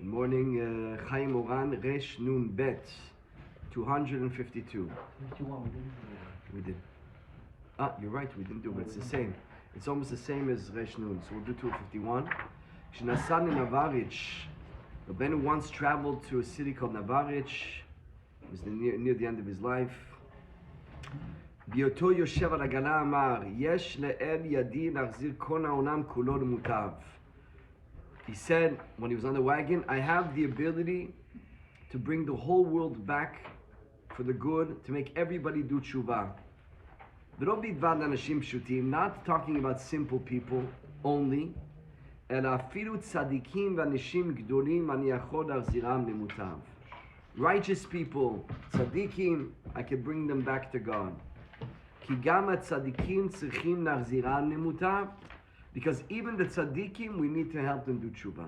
Good morning, Chayé Moharan, Resh Nun Bet, 252. 51, We did. You're right, we didn't do it, but it's the same. It's almost the same as Resh Nun, so we'll do 251. Shnasan in Navarich, Rabbeinu once traveled to a city called Navarich. It was near the end of his life. בהיותו יושב על עגלה אמר, יש לאל ידי להחזיר כל העולם כולו למוטב. He said, when he was on the wagon, I have the ability to bring the whole world back for the good, to make everybody do tshuva. ולא בלבד לאנשים פשוטים, not talking about simple people only, אלא אפילו צדיקים ואנשים גדולים אני יכול להחזירם למוטב. Righteous people, tzadikim, I can bring them back to God. כי גם הצדיקים צריכים להחזירם למוטב, because even the tzadikim, we need to help them do tshuva.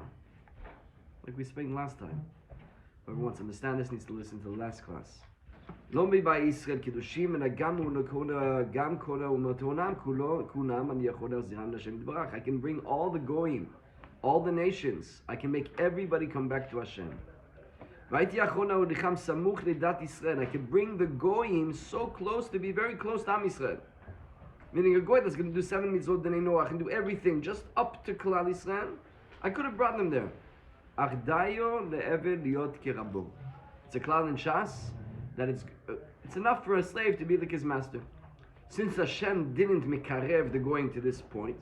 Like we explained last time. Whoever wants to understand this needs to listen to the last class. לא מבא ישראל קדושים, אלא גם כל האומות העולם כולם אני יכול להחזירם להשם יתברך. I can bring all the goyim, all the nations. I can make everybody come back to Hashem. והייתי יכול להוליכם סמוך לדת ישראל. I can bring the goyim so close to be very close to Am Yisrael. Meaning a goy that's going to do 7 mitzvot d'nei Noach and do everything just up to Klal Yisrael. I could have brought them there. אך דיו לעבד להיות כרבו. It's a klal in Shas that it's enough for a slave to be like his master. Since Hashem didn't mekarev the goyim to this point,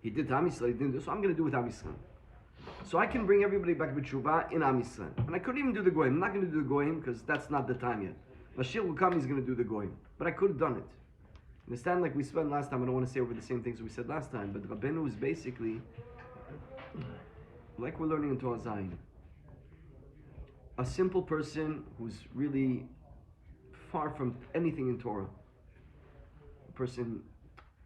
he did to Am Yisrael, he didn't do, so I'm going to do with Am Yisrael. So I can bring everybody back with tshuva in Am Yisrael. And I couldn't even do the goyim. I'm not going to do the goyim because that's not the time yet. Mashiach will come, he's going to do the goyim. But I could have done it. Understand, like we spent last time, I don't want to say over the same things we said last time, but Rabbeinu is basically, like we're learning in Torah Zion, a simple person who's really far from anything in Torah. A person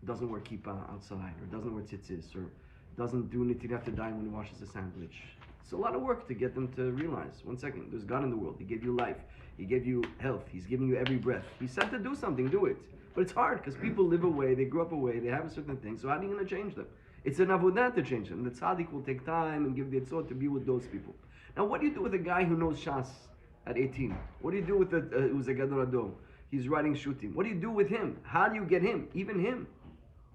doesn't wear kippah outside, or doesn't wear tzitzis, or doesn't do netilat yadayim when he washes a sandwich. It's a lot of work to get them to realize, one second, there's God in the world. He gave you life. He gave you health. He's giving you every breath. He said to do something, do it. But it's hard because people live away, they grew up away, they have a certain thing. So how are you going to change them? It's an avodah to change them. The tzaddik will take time and give the etzot to be with those people. Now, what do you do with a guy who knows Shas at 18? What do you do with who's a gadol ador? He's writing shutim. What do you do with him? How do you get him? Even him.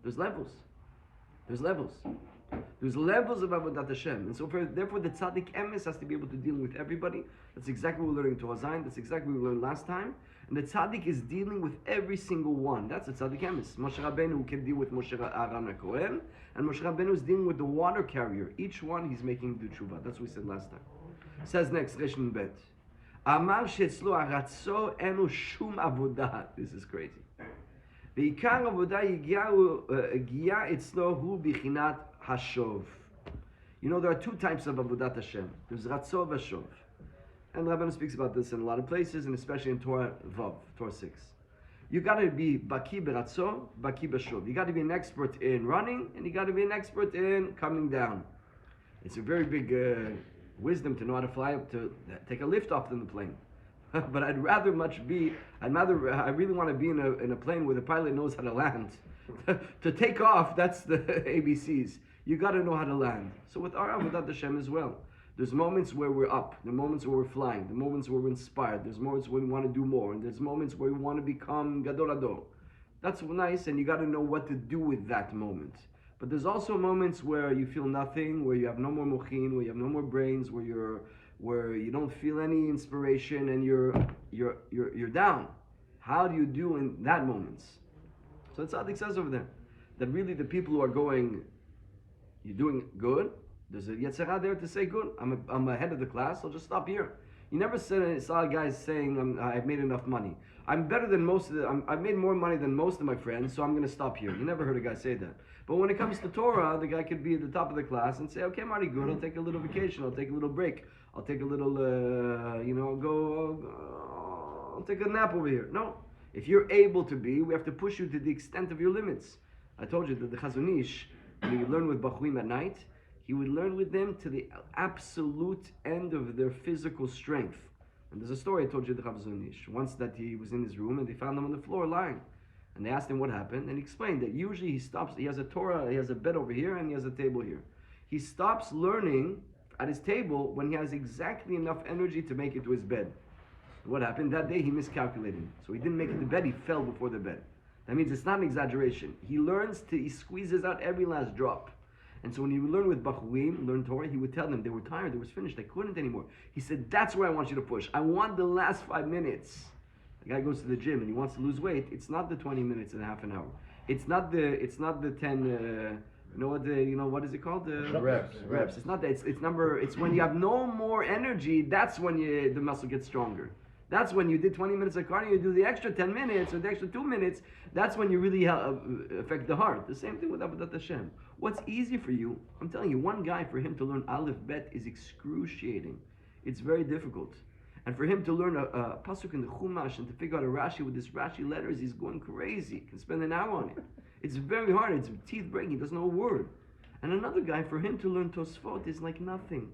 There's levels. There's levels. There's levels of avodat Hashem, and so therefore the tzaddik emes has to be able to deal with everybody. That's exactly what we're learning in Torah Zion. That's exactly what we learned last time. And the tzaddik is dealing with every single one. That's the tzaddik emes. Moshe Rabbeinu can deal with Moshe Aaron HaKohen, and Moshe Rabbeinu is dealing with the water carrier. Each one he's making do tshuva. That's what we said last time. It says next, Resh Nun Bet. Amar shetzlo aratzo enu shum avodah. This is crazy. ועיקר עבודה הגיעה אצלו הוא בחינת hashov. You know, there are two types of avodat Hashem. There's ratzov and shov. And Rabbeinu speaks about this in a lot of places, and especially in Torah Vav, Torah 6. You got to be baki beratzov, baki b'shov. You got to be an expert in running, and you got to be an expert in coming down. It's a very big wisdom to know how to fly up, to take a lift off than the plane. But I really want to be in a plane where the pilot knows how to land. To take off, that's the ABCs. You got to know how to land. So with our avodat Hashem as well, there's moments where we're up, there's moments where we're flying, there's moments where we're inspired, there's moments where we want to do more, and there's moments where we want to become gadol ador. That's nice, and you got to know what to do with that moment. But there's also moments where you feel nothing, where you have no more mochin, where you have no more brains, where you don't feel any inspiration, and you're down. How do you do in that moments? So the tzaddik says over there that really the people who are going, you're doing good. There's a yetzirah there to say good. I'm ahead of the class. I'll just stop here. You never saw guys saying I've made enough money. I'm better than most of I've made more money than most of my friends, so I'm going to stop here. You never heard a guy say that. But when it comes to Torah, the guy could be at the top of the class and say, okay, I'm already good. I'll take a little vacation. I'll take a little break. I'll take a little, I'll take a nap over here. No. If you're able to be, we have to push you to the extent of your limits. I told you that the Chazon Ish, when you learn with Bachurim at night, he would learn with them to the absolute end of their physical strength. And there's a story I told you the Chazon Ish. Once that he was in his room and they found him on the floor lying. And they asked him what happened, and he explained that usually he stops, he has a Torah, he has a bed over here, and he has a table here. He stops learning at his table when he has exactly enough energy to make it to his bed. What happened? That day he miscalculated. So he didn't make it to bed, he fell before the bed. That means it's not an exaggeration. He squeezes out every last drop. And so when he would learn with Bachurim, learn Torah, he would tell them they were tired, they was finished, they couldn't anymore. He said, that's where I want you to push. I want the last 5 minutes. The guy goes to the gym and he wants to lose weight. It's not the 20 minutes and a half an hour. It's not the 10 what is it called? Reps. It's not that. It's when you have no more energy, that's when the muscle gets stronger. That's when you did 20 minutes of cardio, you do the extra 10 minutes or the extra 2 minutes, that's when you really affect the heart. The same thing with Avodat Hashem. What's easy for you, I'm telling you, one guy, for him to learn Aleph Bet is excruciating. It's very difficult. And for him to learn a pasuk in the Chumash and to figure out a Rashi with this Rashi letters, he's going crazy. He can spend an hour on it. It's very hard. It's teeth breaking. He doesn't know a word. And another guy, for him to learn Tosfot is like nothing.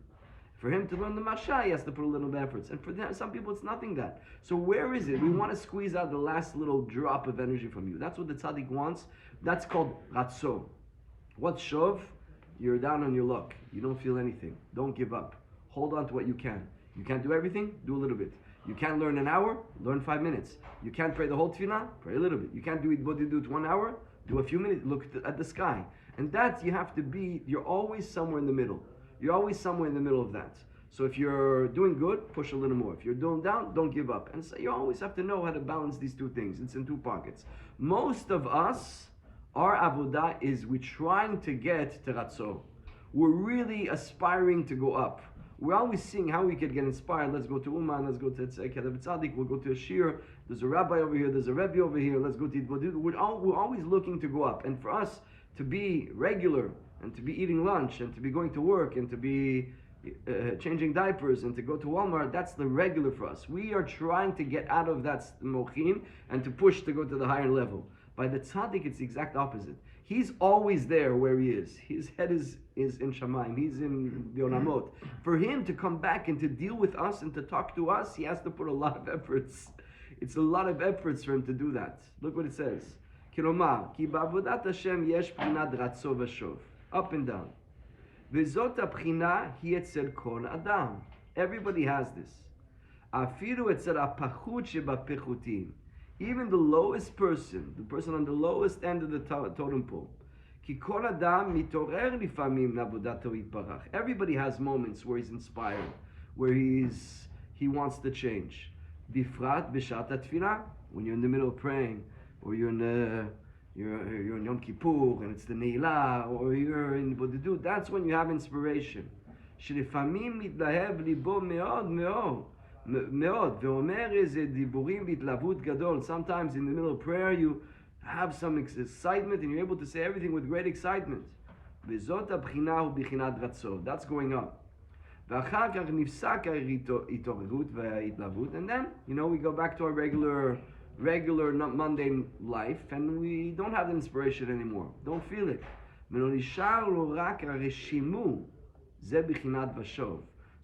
For him to learn the Mashah, he has to put a little bit of efforts. And for some people, it's nothing that. So where is it? We want to squeeze out the last little drop of energy from you. That's what the tzaddik wants. That's called Ratzo. What's Shov? You're down on your luck. You don't feel anything. Don't give up. Hold on to what you can. You can't do everything? Do a little bit. You can't learn an hour? Learn 5 minutes. You can't pray the whole tefillah? Pray a little bit. You can't do it, but you do it 1 hour? Do a few minutes. Look at the sky. And that you have to be, you're always somewhere in the middle. You're always somewhere in the middle of that. So if you're doing good, push a little more. If you're doing down, don't give up. And so you always have to know how to balance these two things. It's in two pockets. Most of us, our avodah is we're trying to get to Ratzo. We're really aspiring to go up. We're always seeing how we could get inspired. Let's go to Uman, let's go to Kedav Tzadik, we'll go to a shir. There's a rabbi over here, there's a rebbe over here, let's go to Yidbodid. We're always looking to go up. And for us to be regular, and to be eating lunch, and to be going to work, and to be changing diapers, and to go to Walmart, that's the regular for us. We are trying to get out of that mochin and to push to go to the higher level. By the tzaddik, it's the exact opposite. He's always there where he is. His head is in Shamayim. He's in the Olamot. For him to come back and to deal with us and to talk to us, he has to put a lot of efforts. It's a lot of efforts for him to do that. Look what it says. Kilomar, ki ba'avodat Hashem yesh prinat ratzo v'shov. Up and down. V'zot ha'prina hi etzel kol adam. Everybody has this. Afiru etzel ha'pachut shebapechutim. Even the lowest person, the person on the lowest end of the totem pole. Ki kol adam mitorer lifamim na'avodato yitbarach. Everybody has moments where he's inspired, where he wants to change. Bifrat b'shat ha'tfilah, when you're in the middle of praying, or you're in Yom Kippur and it's the Neilah, or you're in Bodedut, that's when you have inspiration. שלפעמים מתלהב ליבו מאוד מאוד, ואומר איזה דיבורים בהתלהבות גדול. Sometimes in the middle of prayer you have some excitement and you're able to say everything with great excitement. וזאת הבחינה הוא בחינת רצון. That's going up. ואחר כך נפסק ההתעוררות וההתלהבות, and then, we go back to our regular mundane life, and we don't have the inspiration anymore. Don't feel it.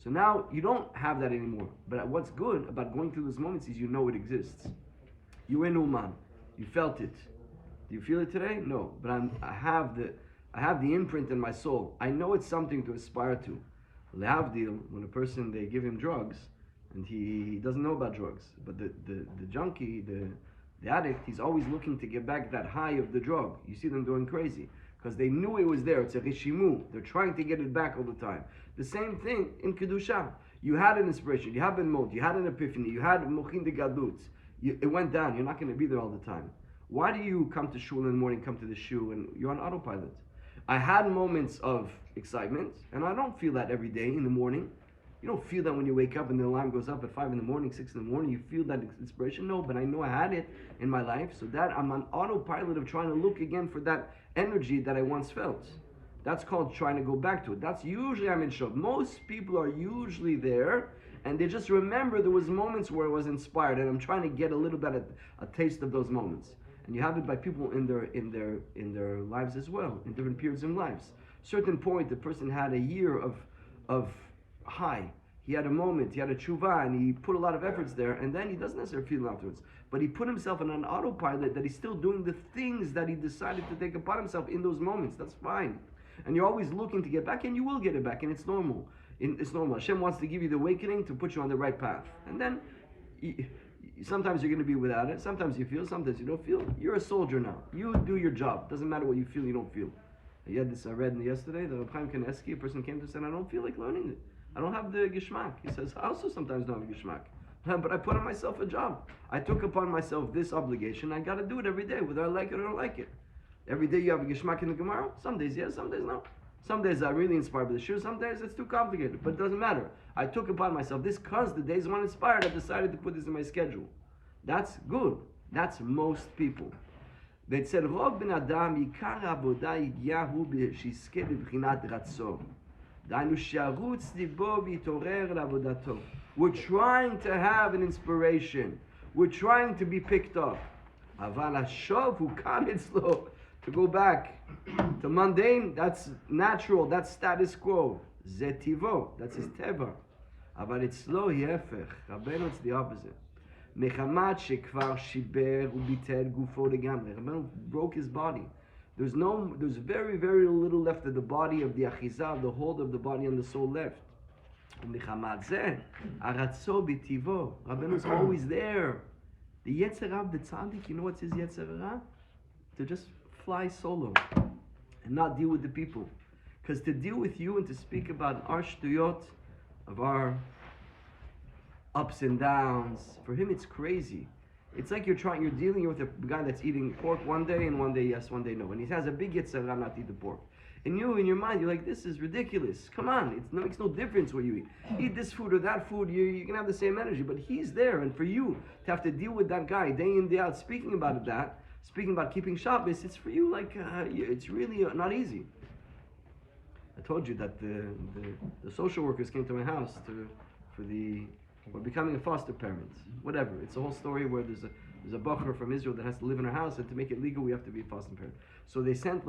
So now you don't have that anymore. But what's good about going through those moments is you know it exists. You in Uman, you felt it. Do you feel it today? No, but I have the imprint in my soul. I know it's something to aspire to. Lehavdil, when a person, they give him drugs, and he doesn't know about drugs, but the junkie, the addict, he's always looking to get back that high of the drug. You see them going crazy because they knew it was there. It's a rishimu. They're trying to get it back all the time. The same thing in kedusha. You had an inspiration, you had ben mot, you had an epiphany, you had mochin de gadlut. It went down. You're not going to be there all the time. Why do you come to shul in the morning, come to the shul, and you're on autopilot? I had moments of excitement, and I don't feel that every day in the morning. You don't feel that when you wake up and the alarm goes up at 5 in the morning, 6 in the morning. You feel that inspiration? No, but I know I had it in my life. So that I'm on autopilot of trying to look again for that energy that I once felt. That's called trying to go back to it. That's usually I'm in Shov. Most people are usually there, and they just remember there was moments where I was inspired, and I'm trying to get a little bit of a taste of those moments. And you have it by people in their lives as well, in different periods in lives. Certain point, the person had a year of high. He had a moment, he had a tshuva, and he put a lot of efforts there, and then he doesn't necessarily feel it afterwards. But he put himself on an autopilot that he's still doing the things that he decided to take upon himself in those moments. That's fine. And you're always looking to get back, and you will get it back, and it's normal. It's normal. Hashem wants to give you the awakening to put you on the right path. And then, sometimes you're going to be without it. Sometimes you feel, sometimes you don't feel. You're a soldier now. You do your job. Doesn't matter what you feel, you don't feel. I had this, I read yesterday, the Reb Chaim Kanievsky, a person came to say, I don't feel like learning it. I don't have the geschmack. He says, I also sometimes don't have a geschmack. But I put on myself a job. I took upon myself this obligation. I got to do it every day, whether I like it or don't like it. Every day you have a geschmack in the Gemara. Some days yes, some days no. Some days I'm really inspired by the shir. Some days it's too complicated. But it doesn't matter. I took upon myself this because the days when I'm inspired, I decided to put this in my schedule. That's good. That's most people. ואצל רוב בן אדם עיקר העבודה הגיעה הוא שיזכה בבחינת רצון. דהיינו שערוץ ליבו ויתעורר לעבודתו. We're trying to have an inspiration. We're trying to be picked up. אבל השוב הוא כאן אצלו. To go back to mundane, that's natural, that's status quo. זה טיבו, that's his טבע. אבל אצלו היא ההפך. רבנו it's the opposite. מחמת שכבר שיבר וביטל גופו לגמרי. רבנו broke his body. There's very, very little left of the body, of the achiza, of the hold of the body and the soul left. ומחמת זה, הרצו בטיבו. Rabbenu's always there. The Yetzer Hara, the tzaddik, you know what's his Yetzer Hara? To just fly solo and not deal with the people. Because to deal with you and to speak about our shtuyot, of our ups and downs, for him it's crazy. It's like you're dealing with a guy that's eating pork one day and one day yes, one day no. And he has a big Yetzer Hara not to eat the pork. And you, in your mind, you're like, this is ridiculous. Come on, it makes no difference what you eat. Eat this food or that food, you can have the same energy. But he's there, and for you to have to deal with that guy day in, day out, speaking about that, speaking about keeping Shabbos, it's for you like, it's really not easy. I told you that the social workers came to my house we're becoming a foster parent. Whatever. It's a whole story where there's a bacher from Israel that has to live in our house, and to make it legal, we have to be a foster parent. So they sent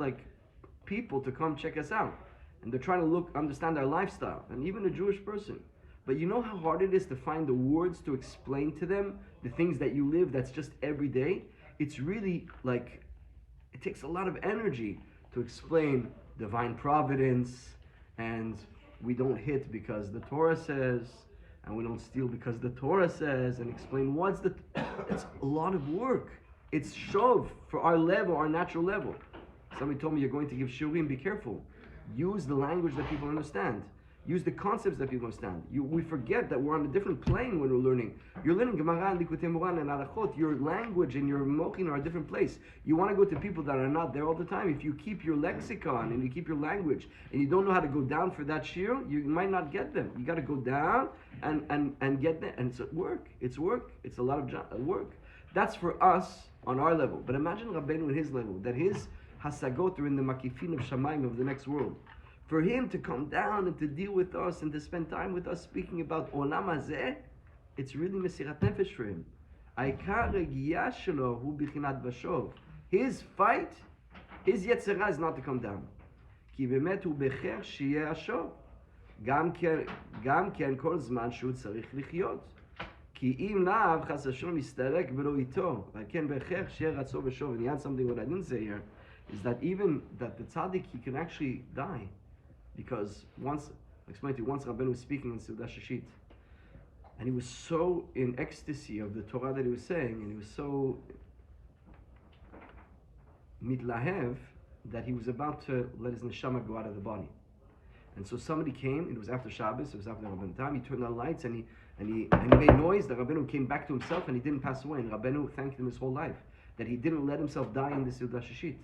people to come check us out, and they're trying to understand our lifestyle, and even a Jewish person. But you know how hard it is to find the words to explain to them the things that you live that's just every day? It's really it takes a lot of energy to explain divine providence, and we don't hit because the Torah says, and we don't steal because the Torah says, and explain it's a lot of work. It's shov for our level, our natural level. Somebody told me, you're going to give shiurim, be careful. Use the language that people understand. Use the concepts that people understand. We forget that we're on a different plane when we're learning. You're learning Gemara and Likutei Moharan and Arachot. Your language and your mochin are a different place. You want to go to people that are not there all the time. If you keep your lexicon and you keep your language and you don't know how to go down for that shiur, you might not get them. You got to go down and get them. And it's work. It's work. It's a lot of work. That's for us on our level. But imagine Rabbeinu in his level, that his hasagot are in the makifin of Shamayim, of the next world. For him to come down and to deal with us and to spend time with us speaking about Olam Hazeh, it's really Mesirat Nefesh for him. Aikar Regiyah Shelo hu bichinat bashov. His fight, his Yetzer Hara is not to come down. Ki bemet hu becher sheyeh ashov. Gam ken kol zman shu tzarich lichyot. Ki im lav chas v'shalom yistarek v'lo ito. V'ken becher sheyeh ratzo v'shov. And he had something what I didn't say here, is that even that the tzaddik, he can actually die. Because once Rabbeinu was speaking in Seudah Shishit, and he was so in ecstasy of the Torah that he was saying, and he was so mitlahev that he was about to let his neshama go out of the body. And so somebody came, it was after Shabbos, it was after the Rabbeinu time, he turned on the lights and he made noise. The Rabbeinu came back to himself and he didn't pass away. And Rabbeinu thanked him his whole life that he didn't let himself die in the Seudah Shishit.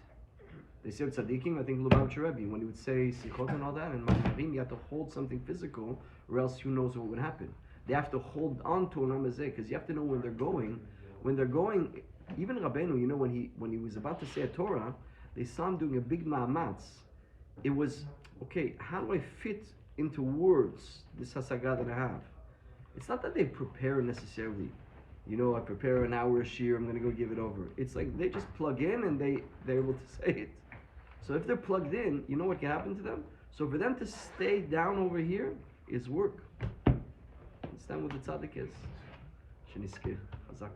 They said tzaddikim, I think Lubavitcher Rebbe, when he would say sichot and all that, and Ma'arim, you have to hold something physical, or else who knows what would happen. They have to hold on to Olam Hazeh, because you have to know when they're going. When they're going, even Rabbeinu, you know, when he was about to say a Torah, they saw him doing a big ma'amatz. It was, okay, how do I fit into words this hasaga that I have? It's not that they prepare necessarily. You know, I prepare an hour a shiur, I'm going to go give it over. It's like they just plug in and they're able to say it. So if they're plugged in, you know what can happen to them? So for them to stay down over here is work. Understand what the tzaddik is? Sheniskeh. Chazak.